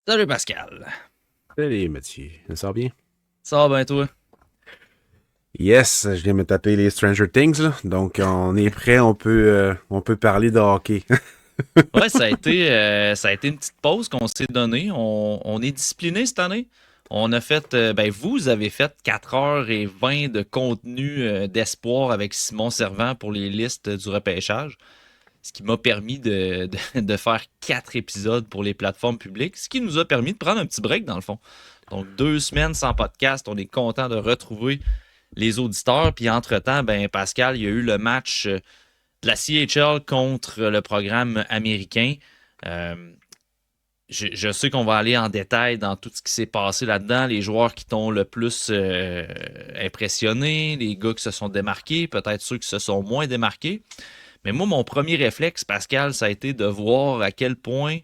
Salut Pascal. Salut Mathieu, ça va bien? Ça va bien toi? Yes, je viens me taper les Stranger Things, là. Donc on est prêt, on peut parler de hockey. Ouais, ça a été une petite pause qu'on s'est donnée. On est discipliné cette année. On a fait, vous avez fait 4h20 de contenu d'espoir avec Simon Servant pour les listes du repêchage, ce qui m'a permis de faire 4 épisodes pour les plateformes publiques, ce qui nous a permis de prendre un petit break dans le fond. Donc 2 semaines sans podcast, on est content de retrouver les auditeurs. Puis entre-temps, ben Pascal, il y a eu le match de la CHL contre le programme américain. Euh, je sais qu'on va aller en détail dans tout ce qui s'est passé là-dedans, les joueurs qui t'ont le plus impressionné, les gars qui se sont démarqués, peut-être ceux qui se sont moins démarqués. Mais moi, mon premier réflexe, Pascal, ça a été de voir à quel point,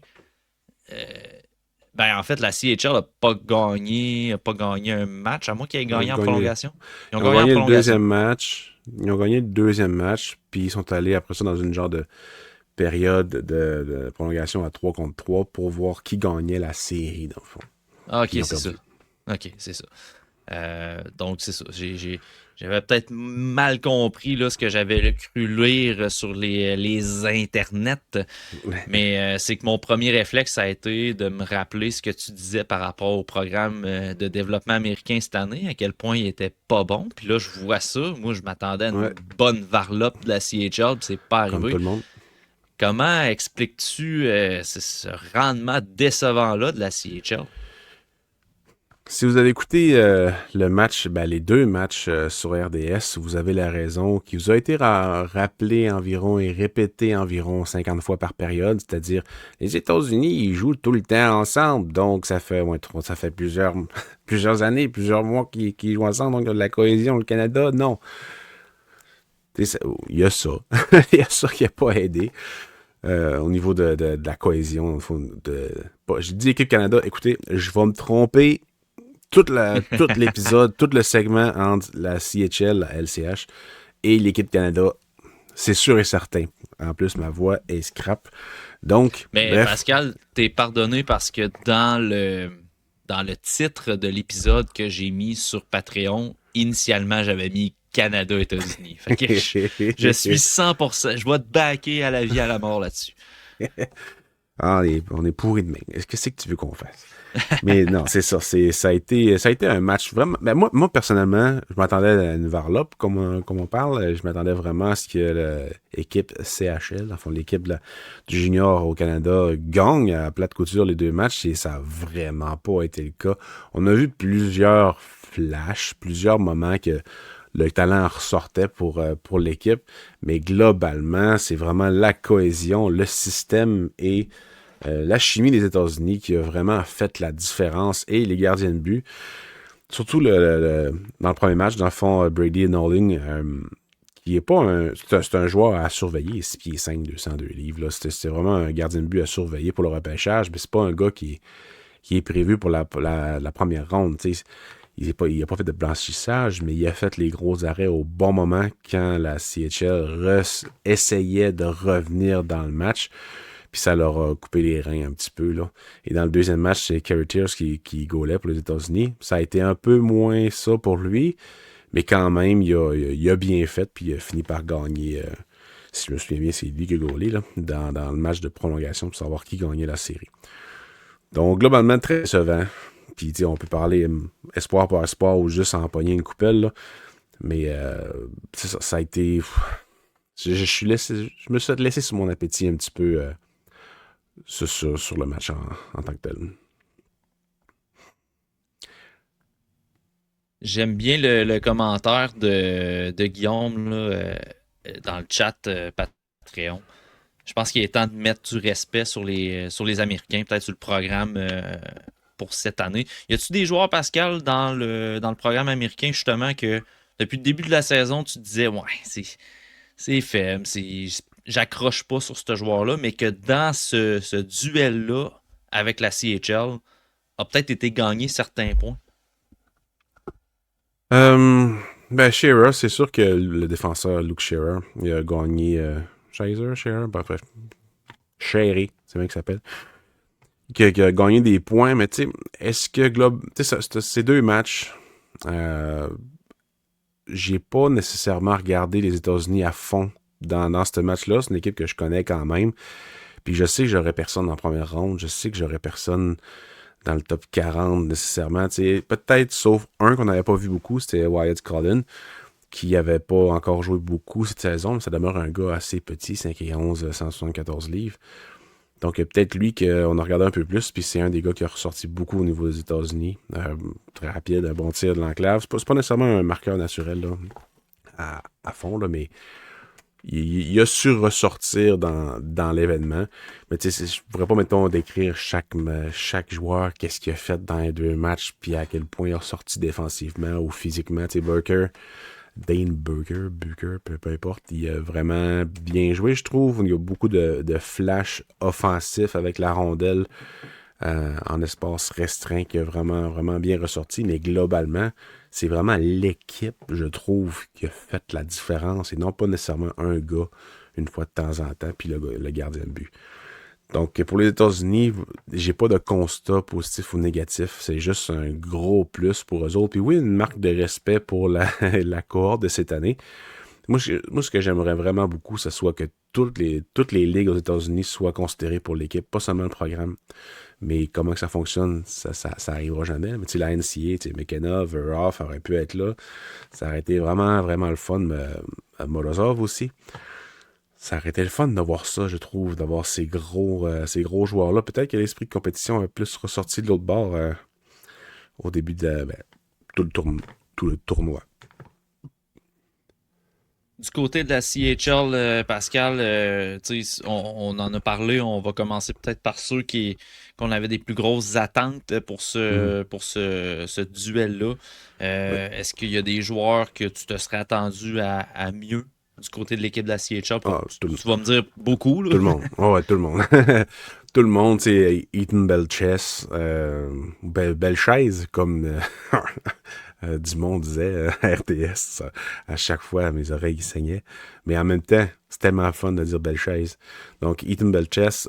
euh, en fait, la CHL a pas gagné un match, à moins qu'ils aient Ils ont gagné en gagné, prolongation. Ils ont ils ont gagné en gagné le prolongation. deuxième match. Ils ont gagné le deuxième match, puis ils sont allés après ça dans une genre de période de prolongation à 3 contre 3 pour voir qui gagnait la série, dans le fond. Ah, ok, Puis ils ont c'est ça. perdu. Ok, c'est ça. Donc, c'est ça. J'avais peut-être mal compris là, ce que j'avais cru lire sur les internets, mais c'est que mon premier réflexe, ça a été de me rappeler ce que tu disais par rapport au programme de développement américain cette année, à quel point il était pas bon. Puis là, je vois ça. Moi, je m'attendais à une Ouais, bonne varlope de la CHL, puis c'est pas comme tout arrivé. le monde. Comment expliques-tu ce rendement décevant-là de la CHL? Si vous avez écouté le match, les deux matchs sur RDS, vous avez la raison qui vous a été rappelé environ et répété environ 50 fois par période, c'est-à-dire les États-Unis, ils jouent tout le temps ensemble, donc ça fait plusieurs années, plusieurs mois qu'ils jouent ensemble, donc il y a de la cohésion. Le Canada, non. Il y a ça. Il y a ça qui n'a pas aidé au niveau de la cohésion. Je dis équipe Canada, écoutez, je vais me tromper tout l'épisode, tout le segment entre la CHL, la LCH et l'équipe Canada, c'est sûr et certain. En plus, ma voix est scrap. Donc, Mais bref. Pascal, t'es pardonné parce que dans le titre de l'épisode que j'ai mis sur Patreon, initialement, j'avais mis Canada-États-Unis. Fait que je suis 100%, je vais te backer à la vie à la mort là-dessus. On est pourri de main. Qu'est-ce que c'est que tu veux qu'on fasse? Mais non, c'est ça. Ça a été un match vraiment. Moi, personnellement, je m'attendais à une varlope, comme on parle. Je m'attendais vraiment à ce que l'équipe CHL, enfin l'équipe du junior au Canada, gagne à plate couture les deux matchs et ça n'a vraiment pas été le cas. On a vu plusieurs flashs, plusieurs moments que le talent ressortait pour l'équipe, mais globalement, c'est vraiment la cohésion, le système et la chimie des États-Unis qui a vraiment fait la différence et les gardiens de but. Surtout dans le premier match, dans le fond, Brady Noling, qui est pas un. C'est un joueur à surveiller, 6 pieds 5, 202 livres. Là. C'est vraiment un gardien de but à surveiller pour le repêchage, mais c'est pas un gars qui est prévu pour la première ronde. T'sais. Il a pas fait de blanchissage, mais il a fait les gros arrêts au bon moment quand la CHL essayait de revenir dans le match. Puis ça leur a coupé les reins un petit peu. Là. Et dans le deuxième match, c'est Kerry Tears qui gaulait pour les États-Unis. Ça a été un peu moins ça pour lui, mais quand même, il a bien fait, puis il a fini par gagner. Si je me souviens bien, c'est lui qui a gaulé là, dans le match de prolongation pour savoir qui gagnait la série. Donc, globalement, très décevant. Puis, on peut parler espoir par espoir ou juste empoigner une coupelle, là. Mais c'est ça, ça a été. Je me suis laissé sur mon appétit un petit peu sur le match en tant que tel. J'aime bien le commentaire de Guillaume là, dans le chat Patreon. Je pense qu'il est temps de mettre du respect sur les Américains, peut-être sur le programme pour cette année. Y a-tu des joueurs, Pascal, dans le programme américain, justement, que depuis le début de la saison, tu te disais, ouais, c'est faible, j'accroche pas sur ce joueur-là, mais que dans ce duel-là avec la CHL, a peut-être été gagné certains points. Euh, Shearer, c'est sûr que le défenseur Luke Shearer, il a gagné Shearer, Shearer, bref, Sherry, c'est bien qu'il s'appelle. qui a gagné des points, mais tu sais, est-ce que ces deux matchs, euh, j'ai pas nécessairement regardé les États-Unis à fond dans ce match-là. C'est une équipe que je connais quand même. Puis je sais que j'aurais personne en première ronde. Je sais que j'aurais personne dans le top 40 nécessairement. T'sais, peut-être sauf un qu'on n'avait pas vu beaucoup, c'était Wyatt Cullen, qui avait pas encore joué beaucoup cette saison, mais ça demeure un gars assez petit, 5 et 11, 174 livres. Donc peut-être lui qu'on a regardé un peu plus, puis c'est un des gars qui a ressorti beaucoup au niveau des États-Unis. Très rapide, un bon tir de l'enclave. C'est pas nécessairement un marqueur naturel là, à fond, là, mais il a su ressortir dans l'événement. Mais tu sais, je pourrais pas, mettons, décrire chaque joueur, qu'est-ce qu'il a fait dans les deux matchs, puis à quel point il a ressorti défensivement ou physiquement. Tu sais, Dane Booker, peu importe, il a vraiment bien joué, je trouve. Il y a beaucoup de flash offensifs avec la rondelle en espace restreint qui a vraiment, vraiment bien ressorti. Mais globalement, c'est vraiment l'équipe, je trouve, qui a fait la différence et non pas nécessairement un gars une fois de temps en temps, puis le gardien de but. Donc, pour les États-Unis, j'ai pas de constat positif ou négatif. C'est juste un gros plus pour eux autres. Puis oui, une marque de respect pour la cohorte de cette année. Moi, ce que j'aimerais vraiment beaucoup, ce soit que toutes les ligues aux États-Unis soient considérées pour l'équipe, pas seulement le programme. Mais comment que ça fonctionne, ça arrivera jamais. Mais tu sais, la NCA, tu sais, McKenna, Veroff aurait pu être là. Ça aurait été vraiment, vraiment le fun. Morozov aussi. Ça aurait été le fun de voir ça, je trouve, d'avoir ces gros joueurs-là. Peut-être que l'esprit de compétition est plus ressorti de l'autre bord au début de tout le tournoi. Du côté de la CHL, Pascal, on en a parlé. On va commencer peut-être par ceux qu'on avait des plus grosses attentes pour Mhm. ce duel-là. Ouais. Est-ce qu'il y a des joueurs que tu te serais attendu à mieux du côté de l'équipe de la CHL? Ah, Tu vas me dire beaucoup, là. tout le monde. Oh, ouais, tout le monde. Tout le monde, c'est Ethan Belchess, Belchaise, comme Dumont disait à RTS. À chaque fois, mes oreilles saignaient. Mais en même temps, c'est tellement fun de dire Belchaise. Donc, Ethan Belchess,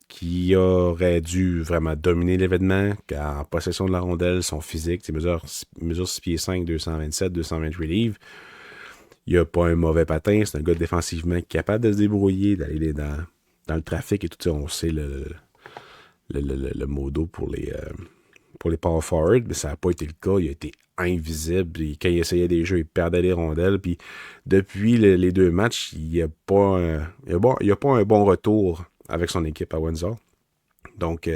qui aurait dû vraiment dominer l'événement, en possession de la rondelle, son physique, il mesure 6 pieds 5, 227, 228 livres. Il a pas un mauvais patin, c'est un gars défensivement capable de se débrouiller, d'aller dans le trafic et tout ça. On sait le modo pour les power forward, mais ça n'a pas été le cas. Il a été invisible. Puis quand il essayait des jeux, il perdait les rondelles. Puis depuis les deux matchs, il n'y a pas il a pas un bon retour avec son équipe à Windsor. Donc,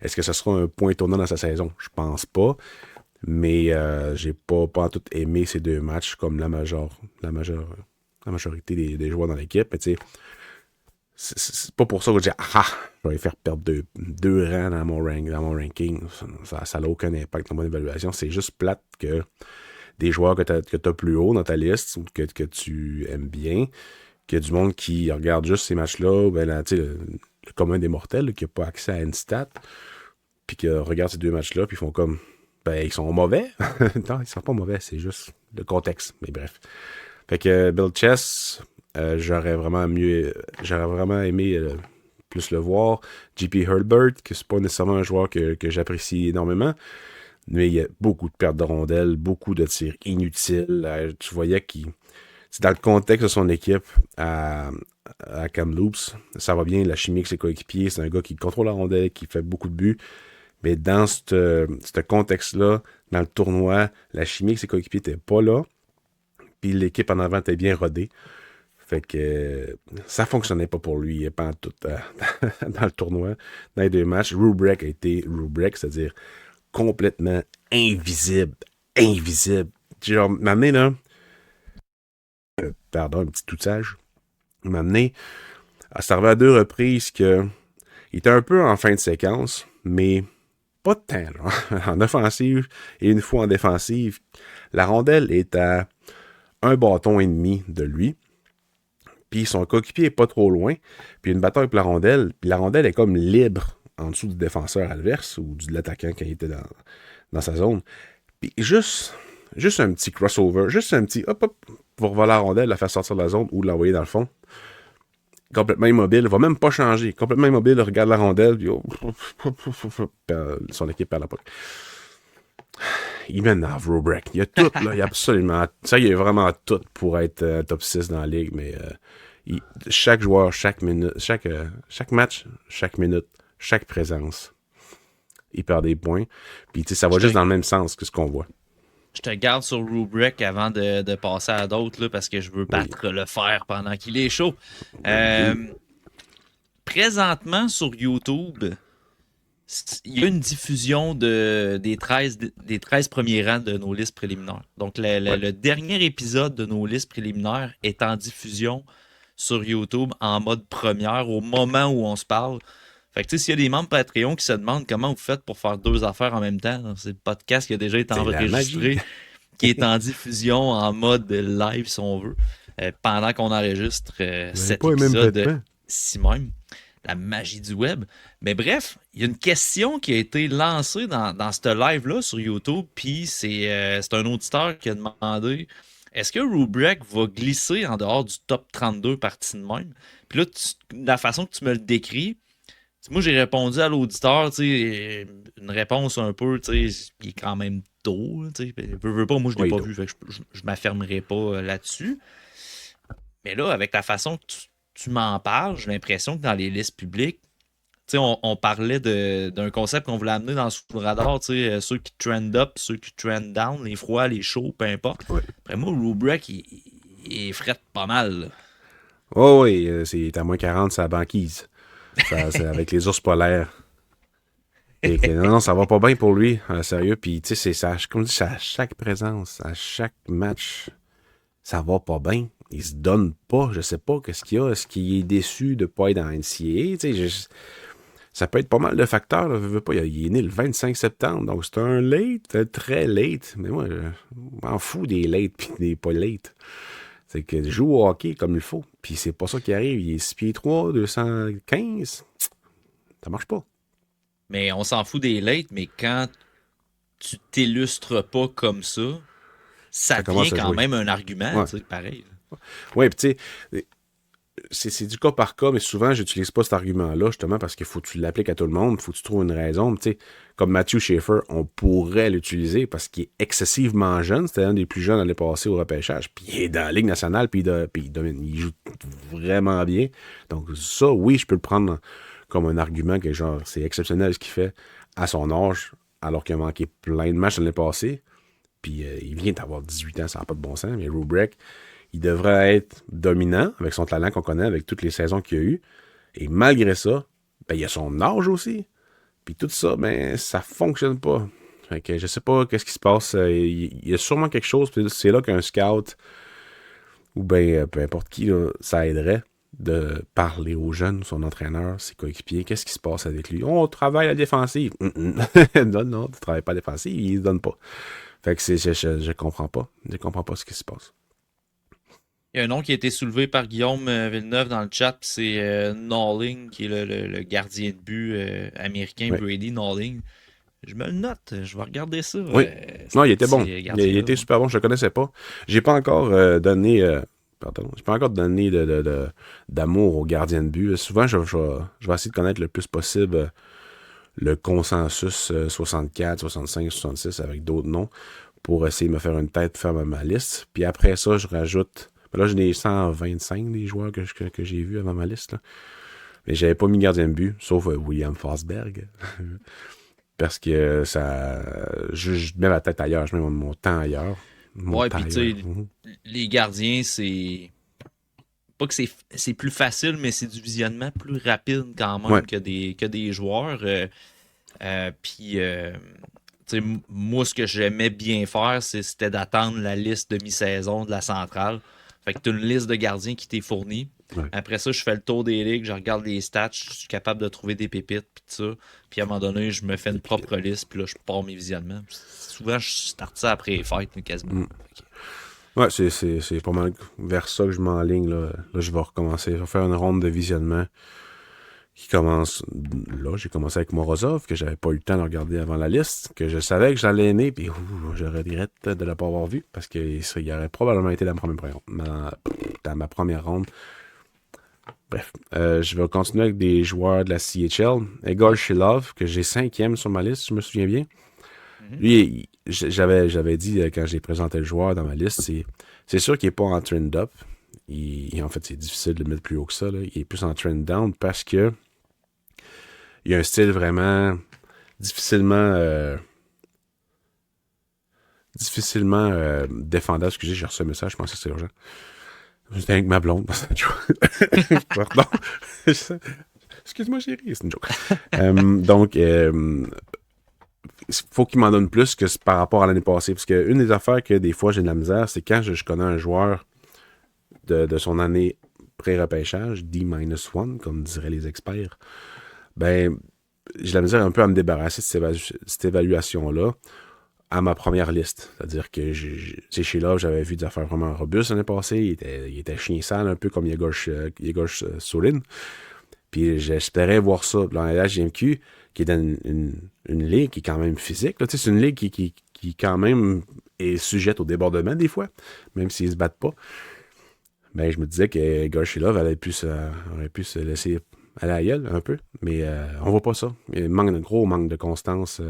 est-ce que ce sera un point tournant dans sa saison? Je pense pas. Mais j'ai pas en tout aimé ces deux matchs comme la majorité des joueurs dans l'équipe. Mais tu sais, c'est pas pour ça que je dis ah, je vais les faire perdre deux rangs dans mon ranking. Ça n'a aucun impact dans mon évaluation. C'est juste plate que des joueurs que tu as plus haut dans ta liste ou que tu aimes bien, qu'il y a du monde qui regarde juste ces matchs-là, ben là, tu sais, le commun des mortels là, qui n'a pas accès à une stat, puis qui regarde ces deux matchs-là, puis ils font comme ben, ils sont mauvais. Non, ils sont pas mauvais, c'est juste le contexte. Mais bref. Fait que Bill Chess, j'aurais vraiment aimé plus le voir. JP Herbert, que c'est pas nécessairement un joueur que j'apprécie énormément, mais il y a beaucoup de pertes de rondelles, beaucoup de tirs inutiles. Tu voyais qu'il, c'est dans le contexte de son équipe à Kamloops, ça va bien, la chimie avec ses coéquipiers, c'est un gars qui contrôle la rondelle, qui fait beaucoup de buts. Mais dans ce contexte-là, dans le tournoi, la chimie avec ses coéquipiers n'était pas là. Puis l'équipe en avant était bien rodée. Fait que ça fonctionnait pas pour lui pendant tout dans le tournoi. Dans les deux matchs, Rubrek a été Rubrek, c'est-à-dire complètement invisible. Invisible. Genre, m'a amené là, pardon, un petit toussage. M'a amené, ça arrivé à deux reprises que il était un peu en fin de séquence, mais pas de temps, là. En offensive et une fois en défensive. La rondelle est à un bâton et demi de lui. Puis son coéquipier est pas trop loin. Puis une bataille pour la rondelle. Puis la rondelle est comme libre en dessous du défenseur adverse ou de l'attaquant quand il était dans sa zone. Puis juste un petit crossover, juste un petit hop hop pour voler la rondelle, la faire sortir de la zone ou l'envoyer dans le fond. complètement immobile, il va même pas changer. Complètement immobile, il regarde la rondelle, puis son équipe perd la puck. Il m'énerve, Robrek. Il y a tout, là. Il y a absolument... Ça, il y a vraiment tout pour être top 6 dans la ligue, mais chaque joueur, chaque minute, chaque match, chaque minute, chaque présence, il perd des points. Puis, tu sais, ça va juste dans le même sens que ce qu'on voit. Je te garde sur Rubric avant de passer à d'autres, là, parce que je veux battre le fer pendant qu'il est chaud. Présentement, sur YouTube, il y a une diffusion des 13 premiers rangs de nos listes préliminaires. Donc, le dernier épisode de nos listes préliminaires est en diffusion sur YouTube en mode première au moment où on se parle. Fait que, tu sais, s'il y a des membres Patreon qui se demandent comment vous faites pour faire 2 affaires en même temps, c'est le podcast qui a déjà été enregistré, qui est en diffusion en mode live, si on veut, pendant qu'on enregistre cet épisode si même. La magie du web. Mais bref, il y a une question qui a été lancée dans ce live-là sur YouTube, puis c'est un auditeur qui a demandé est-ce que Rubric va glisser en dehors du top 32 partie de même? Puis là, la façon que tu me le décris, moi j'ai répondu à l'auditeur, tu sais, une réponse un peu, tu sais, il est quand même tôt, tu sais, veux pas, moi je l'ai pas vu, fait que je m'affirmerai pas là-dessus. Mais là, avec la façon que tu m'en parles, j'ai l'impression que dans les listes publiques, tu sais, on parlait d'un concept qu'on voulait amener dans Sous le radar, tu sais, ceux qui trend up, ceux qui trend down, les froids, les chauds, peu importe. Ouais. Après moi, Rubric, il frette pas mal. Oh oui, c'est à moins 40, c'est la banquise. C'est avec les ours polaires. Et que, non, ça va pas bien pour lui, sérieux. Puis, tu sais, c'est ça, comme je dis, à chaque présence, à chaque match, ça va pas bien. Il se donne pas, je sais pas qu'est-ce qu'il y a. Est-ce qu'il est déçu de pas être dans NCAA? Tu sais, ça peut être pas mal de facteurs. Là, pas, il est né le 25 septembre, donc c'est un late, très late. Mais moi, je m'en fous des late puis des pas late. C'est que je joue au hockey comme il faut. Puis c'est pas ça qui arrive. Il est 6 pieds 3, 215. Ça marche pas. Mais on s'en fout des late, mais quand tu t'illustres pas comme ça devient quand même un argument, tu sais, pareil. Oui, puis tu sais, c'est du cas par cas, mais souvent, j'utilise pas cet argument-là, justement, parce qu'il faut que tu l'appliques à tout le monde, il faut que tu trouves une raison. Tu sais, comme Matthew Schaefer, on pourrait l'utiliser parce qu'il est excessivement jeune. C'était un des plus jeunes à aller passer au repêchage. Puis il est dans la Ligue nationale, puis il domine. Il joue vraiment bien. Donc ça, oui, je peux le prendre comme un argument que, genre, c'est exceptionnel ce qu'il fait à son âge, alors qu'il a manqué plein de matchs l'année passée. Puis il vient d'avoir 18 ans, ça n'a pas de bon sens, mais Rubric, il devrait être dominant avec son talent qu'on connaît, avec toutes les saisons qu'il a eues. Et malgré ça, ben, il a son âge aussi. Puis tout ça, ben, ça fonctionne pas. Fait que je sais pas qu'est-ce qui se passe. Il y a sûrement quelque chose. C'est là qu'un scout ou ben peu importe qui, là, ça aiderait de parler aux jeunes, son entraîneur, ses coéquipiers. Qu'est-ce qui se passe avec lui? On travaille à la défensive. Non, tu travailles pas à la défensive, il ne donne pas. Fait que je comprends pas. Je comprends pas ce qui se passe. Il y a un nom qui a été soulevé par Guillaume Villeneuve dans le chat, c'est Nalling, qui est le gardien de but américain, oui. Brady Nalling. Je me le note, je vais regarder ça. Oui. Non, il était bon. Il était super bon, je le connaissais pas. J'ai pas encore donné d'amour au gardien de but. Souvent, je vais essayer de connaître le plus possible le consensus 64, 65, 66 avec d'autres noms pour essayer de me faire une tête ferme à ma liste. Puis après ça, je rajoute... Là, j'en ai 125 des joueurs que j'ai vus avant ma liste. Là. Mais j'avais pas mis gardien de but, sauf William Forsberg. Parce que ça... Je mets ma tête ailleurs, je mets mon temps ailleurs. Ouais, puis tu sais, les gardiens, c'est... Pas que c'est plus facile, mais c'est du visionnement plus rapide quand même que des joueurs. Puis, moi, ce que j'aimais bien faire, c'était d'attendre la liste de mi-saison de la centrale. Fait que tu as une liste de gardiens qui t'est fournie. Ouais. Après ça, je fais le tour des ligues, je regarde les stats, je suis capable de trouver des pépites, puis tout ça. Puis à un moment donné, je me fais une propre liste, puis là, je pars mes visionnements. Souvent, je starte ça après les fêtes, quasiment. Ouais, c'est pas mal vers ça que je m'enligne. Là, je vais recommencer. Je vais faire une ronde de visionnement qui commence... Là, j'ai commencé avec Morozov, que j'avais pas eu le temps de regarder avant la liste, que je savais que j'allais aimer, puis je regrette de ne pas avoir vu, parce qu'il aurait probablement été dans ma première ronde. Bref, je vais continuer avec des joueurs de la CHL. Egor Shilov, que j'ai 5e sur ma liste, si je me souviens bien. Mhm. Lui, j'avais dit quand j'ai présenté le joueur dans ma liste, c'est sûr qu'il n'est pas en trend up. En fait, c'est difficile de le mettre plus haut que ça. Là. Il est plus en trend down parce que il a un style vraiment difficilement défendable. Excusez, j'ai reçu un message, je pensais que c'était urgent. J'étais avec ma blonde. Pardon. Excuse-moi, chérie, c'est une joke. Donc, faut qu'il m'en donne plus que par rapport à l'année passée. Parce que une des affaires que des fois j'ai de la misère, c'est quand je connais un joueur de son année pré-repêchage, D-1, comme diraient les experts, ben, j'ai de la misère un peu à me débarrasser de cette évaluation-là à ma première liste. C'est-à-dire que chez Love, j'avais vu des affaires vraiment robustes l'année passée. Il était chien sale, un peu comme Yegor Sorin. Puis j'espérais voir ça. Dans la GMQ, qui est dans une ligue qui est quand même physique. Là. C'est une ligue qui quand même est sujette au débordement des fois, même s'ils se battent pas. Ben, je me disais que Gorshilov aurait pu se laisser aller à la gueule un peu, mais on voit pas ça. Il y a un gros manque de constance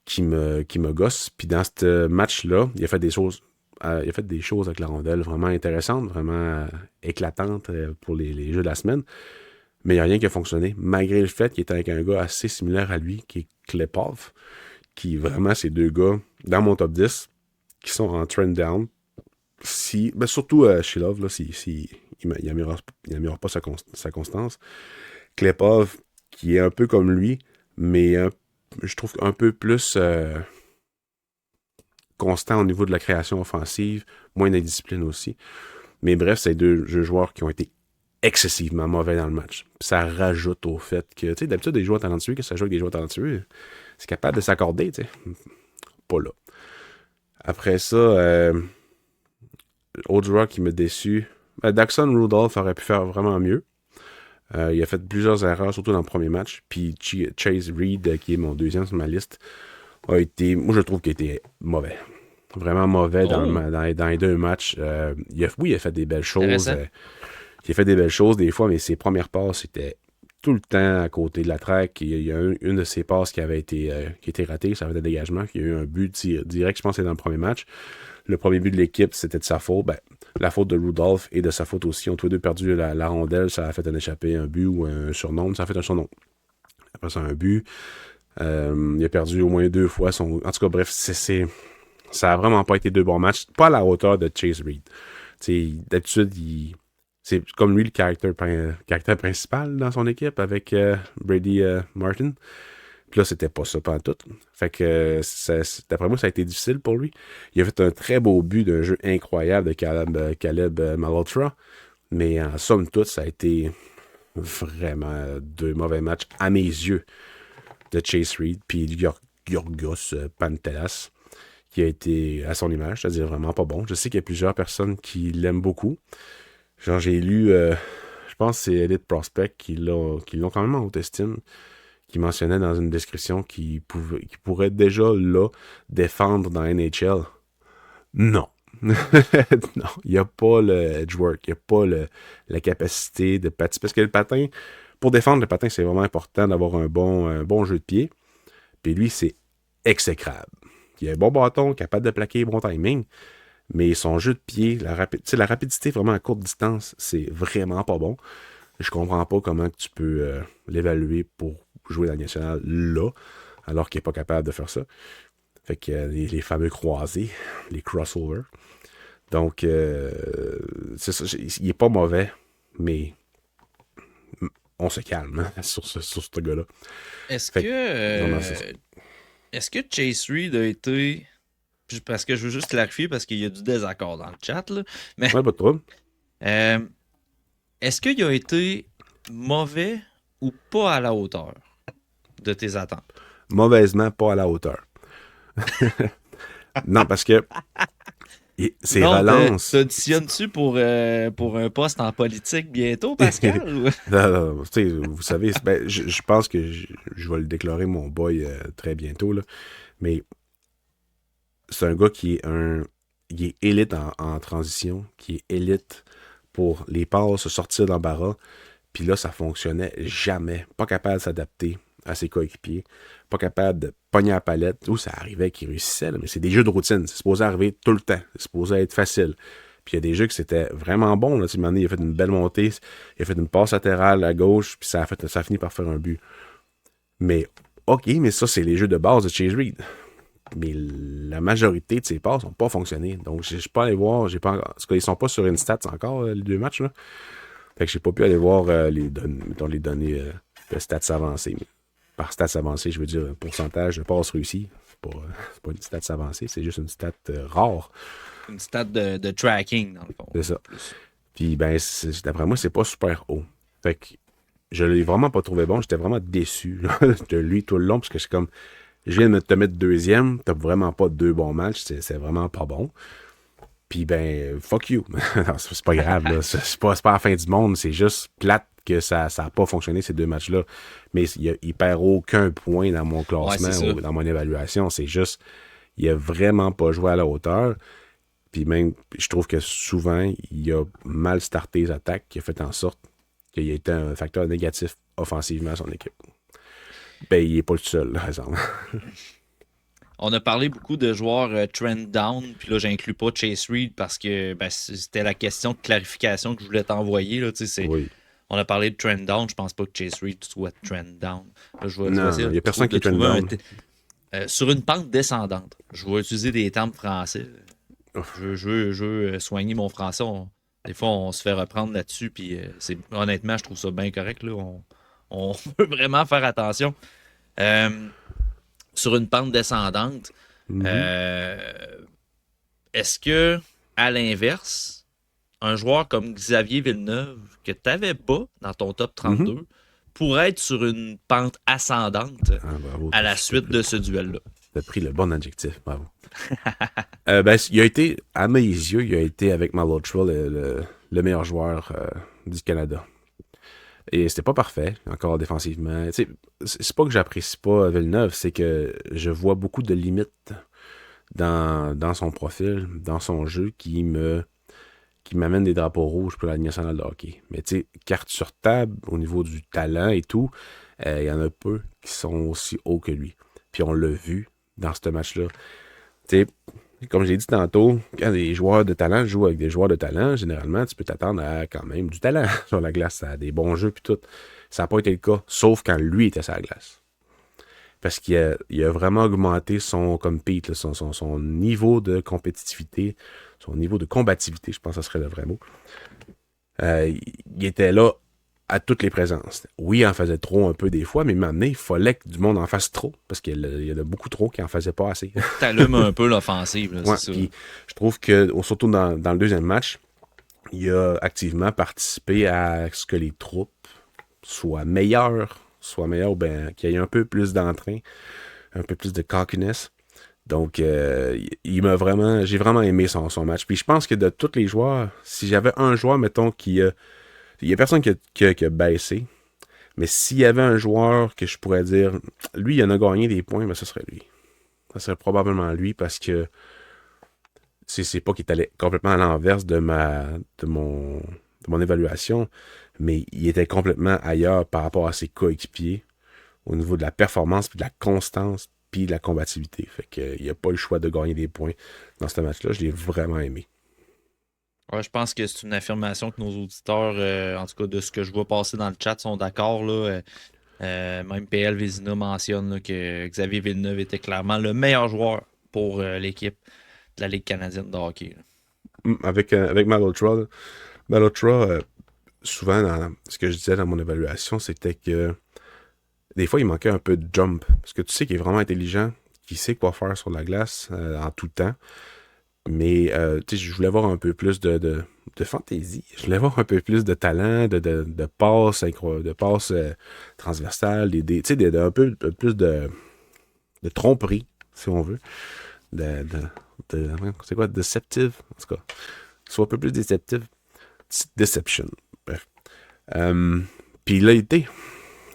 qui me gosse. Puis dans ce match-là, il a fait des choses avec la rondelle vraiment intéressantes, vraiment éclatantes pour les jeux de la semaine. Mais il n'y a rien qui a fonctionné, malgré le fait qu'il était avec un gars assez similaire à lui, qui est Klepov, qui vraiment, ces deux gars, dans mon top 10, qui sont en trend down. Surtout Shilov, là, il n'améliore pas sa constance. Klepov, qui est un peu comme lui, mais je trouve un peu plus constant au niveau de la création offensive, moins d'indiscipline aussi. Mais bref, c'est deux joueurs qui ont été excessivement mauvais dans le match. Ça rajoute au fait que, tu sais, d'habitude, des joueurs talentueux, que ça joue avec des joueurs talentueux, c'est capable de s'accorder, tu sais. Pas là. Après ça, autre joueur qui m'a déçu, Daxon Rudolph aurait pu faire vraiment mieux. Il a fait plusieurs erreurs, surtout dans le premier match. Puis Chase Reed, qui est mon deuxième sur ma liste, moi je trouve qu'il était mauvais. Vraiment mauvais dans les deux matchs. Il a fait des belles choses. Il a fait des belles choses des fois, mais ses premières passes étaient tout le temps à côté de la traque. Il y a une de ses passes qui avait été ratée, ça avait été un dégagement. Il y a eu un but direct, je pense que c'est dans le premier match. Le premier but de l'équipe, c'était de sa faute. Ben, la faute de Rudolph et de sa faute aussi. Ils ont tous les deux perdu la rondelle. Ça a fait un échappé, un but ou un surnom. Ça a fait un surnom. Après ça, un but. Il a perdu au moins 2 fois. En tout cas, bref, ça a vraiment pas été 2 bons matchs. Pas à la hauteur de Chase Reed. D'habitude, c'est comme lui le caractère principal dans son équipe avec Brady Martin. Puis là, c'était pas ça pendant tout. Fait que, d'après moi, ça a été difficile pour lui. Il a fait un très beau but d'un jeu incroyable de Caleb Malhotra. Mais en somme toute, ça a été vraiment 2 mauvais matchs à mes yeux de Chase Reed. Puis Giorgos Pantelas, qui a été à son image, c'est-à-dire vraiment pas bon. Je sais qu'il y a plusieurs personnes qui l'aiment beaucoup. Genre, j'ai lu, je pense que c'est Elite Prospect qui l'ont quand même en haute estime, qui mentionnait dans une description qu'il pourrait déjà là défendre dans NHL. Non. Non, il n'y a pas le edgework, il n'y a pas la capacité de patiner. Parce que le patin, pour défendre le patin, c'est vraiment important d'avoir un bon jeu de pied. Puis lui, c'est exécrable. Il a un bon bâton, capable de plaquer, bon timing. Mais son jeu de pied, la rapidité vraiment à courte distance, c'est vraiment pas bon. Je comprends pas comment tu peux l'évaluer pour jouer dans la nationale là, alors qu'il est pas capable de faire ça. Fait que les fameux croisés, les crossovers. Donc, c'est ça, il est pas mauvais, mais on se calme hein, sur ce gars-là. Est-ce Fait que, est-ce que Chase Reed a été... Parce que je veux juste clarifier, parce qu'il y a du désaccord dans le chat, là. Mais Ouais, pas de trouble. est-ce qu'il a été mauvais ou pas à la hauteur de tes attentes? Mauvaisement, pas à la hauteur. Non, parce que ses relances... T'auditionnes-tu pour un poste en politique bientôt, Pascal? Non, vous savez, je pense que je vais le déclarer mon boy très bientôt, là. Mais c'est un gars qui est élite en transition, qui est élite pour les passes, sortir d'embarras. Puis là, ça fonctionnait jamais. Pas capable de s'adapter à ses coéquipiers. Pas capable de pogner la palette. Où ça arrivait qu'il réussissait, là, mais c'est des jeux de routine. C'est supposé arriver tout le temps. C'est supposé être facile. Puis il y a des jeux que c'était vraiment bon. Là. Il a fait une belle montée. Il a fait une passe latérale à gauche. Puis ça a fini par faire un but. Mais, OK, mais ça, c'est les jeux de base de Chase Reed. Mais la majorité de ses passes n'ont pas fonctionné. Donc, je ne suis pas allé voir. Parce qu'ils ne sont pas sur une stats encore, les deux matchs. Là. Fait que j'ai pas pu aller voir les données de stats avancées. Mais par stats avancées, je veux dire pourcentage de passes réussies. C'est pas une stats avancée, c'est juste une stat rare. Une stat de tracking, dans le fond. C'est ça. Puis, ben, d'après moi, c'est pas super haut. Fait que je l'ai vraiment pas trouvé bon. J'étais vraiment déçu de lui tout le long, parce que c'est comme, je viens de te mettre deuxième, t'as vraiment pas deux bons matchs, c'est vraiment pas bon. Puis ben, fuck you. C'est pas grave, là. C'est pas la fin du monde, c'est juste plate que ça a pas fonctionné ces deux matchs-là. Mais il perd aucun point dans mon classement ou dans mon évaluation. C'est juste, il a vraiment pas joué à la hauteur. Puis même, je trouve que souvent, il a mal starté les attaques, qui a fait en sorte qu'il a été un facteur négatif offensivement à son équipe. Ben, il est pas le seul, par exemple. On a parlé beaucoup de joueurs trend down, puis là, j'inclus pas Chase Reed parce que c'était la question de clarification que je voulais t'envoyer. Là, oui. On a parlé de trend down, je pense pas que Chase Reed soit trend down. Là, non, il n'y a personne qui est trend down. Sur une pente descendante, je vais utiliser des termes français. Je veux soigner mon français. Des fois, on se fait reprendre là-dessus, puis honnêtement, je trouve ça bien correct. Là. On peut vraiment faire attention. Sur une pente descendante, est-ce que, à l'inverse, un joueur comme Xavier Villeneuve, que tu n'avais pas dans ton top 32, pourrait être sur une pente ascendante à la suite de ce duel-là? Tu as pris le bon adjectif, bravo. Il a été, à mes yeux, il a été avec Malhotra le meilleur joueur du Canada. Et c'était pas parfait, encore défensivement. T'sais, c'est pas que j'apprécie pas Villeneuve, c'est que je vois beaucoup de limites dans son profil, dans son jeu, qui m'amène des drapeaux rouges pour la Ligue nationale de hockey. Mais tu sais, carte sur table, au niveau du talent et tout, il y en a peu qui sont aussi hauts que lui. Puis on l'a vu dans ce match-là. Tu sais, comme j'ai dit tantôt, quand des joueurs de talent jouent avec des joueurs de talent, généralement, tu peux t'attendre à quand même du talent sur la glace, à des bons jeux puis tout. Ça n'a pas été le cas, sauf quand lui était sur la glace. Parce qu'il a vraiment augmenté son compete, son niveau de compétitivité, son niveau de combativité, je pense que ce serait le vrai mot. Il était là à toutes les présences. Oui, il en faisait trop un peu des fois, mais maintenant, il fallait que du monde en fasse trop, parce qu'il y en a beaucoup trop qui en faisaient pas assez. T'allumes un peu l'offensive, là, ouais, c'est ça. Puis, je trouve que, surtout dans le deuxième match, il a activement participé à ce que les troupes soient meilleures, ben, qu'il y ait un peu plus d'entrain, un peu plus de cockiness. Donc, j'ai vraiment aimé son match. Puis je pense que de tous les joueurs, si j'avais un joueur, mettons, il y a personne qui a baissé, mais s'il y avait un joueur que je pourrais dire, lui, il en a gagné des points, ben ce serait lui. Ça serait probablement lui, parce que c'est pas qu'il est allé complètement à l'inverse de mon évaluation, mais il était complètement ailleurs par rapport à ses coéquipiers au niveau de la performance, puis de la constance, puis de la combativité. Fait qu'il n'y a pas eu le choix de gagner des points dans ce match-là. Je l'ai vraiment aimé. Ouais, je pense que c'est une affirmation que nos auditeurs, en tout cas de ce que je vois passer dans le chat, sont d'accord. Là. Même PL Vézina mentionne là, que Xavier Villeneuve était clairement le meilleur joueur pour l'équipe de la Ligue canadienne de hockey. Avec Malhotra, souvent, dans ce que je disais dans mon évaluation, c'était que des fois, il manquait un peu de jump. Parce que tu sais qu'il est vraiment intelligent, qu'il sait quoi faire sur la glace en tout temps. Mais je voulais voir un peu plus de fantaisie. Je voulais voir un peu plus de talent, de passes, transversales, un peu plus de tromperie, si on veut. C'est quoi? Deceptive? En tout cas, soit un peu plus déceptive. Deception. Bref. Puis il a été.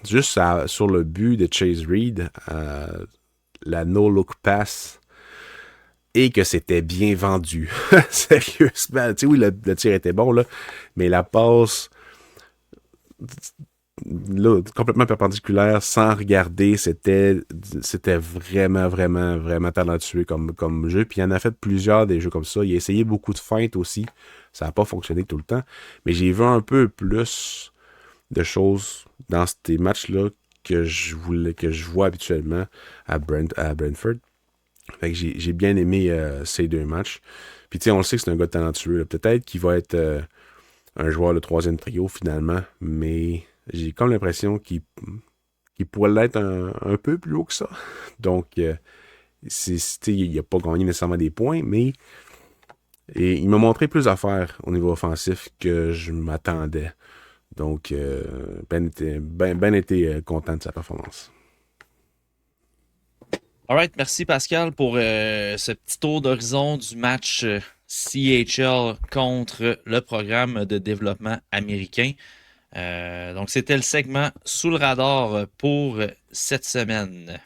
Juste sur le but de Chase Reed, la no-look pass et que c'était bien vendu. Sérieusement. Tu sais, oui, le tir était bon, là, mais la passe là, complètement perpendiculaire, sans regarder, c'était vraiment, vraiment, vraiment talentueux comme jeu. Puis il en a fait plusieurs des jeux comme ça. Il a essayé beaucoup de feintes aussi. Ça n'a pas fonctionné tout le temps. Mais j'ai vu un peu plus de choses dans ces matchs-là que je vois habituellement à Brentford. Fait que j'ai bien aimé ces deux matchs. Puis tu sais, on le sait que c'est un gars talentueux, là. Peut-être qu'il va être un joueur de troisième trio finalement, mais j'ai comme l'impression qu'il pourrait l'être un peu plus haut que ça. Donc, il n'a pas gagné nécessairement des points, mais il m'a montré plus à faire au niveau offensif que je m'attendais. Donc, Ben était content de sa performance. Alright, merci Pascal pour ce petit tour d'horizon du match CHL contre le programme de développement américain. Donc, c'était le segment sous le radar pour cette semaine.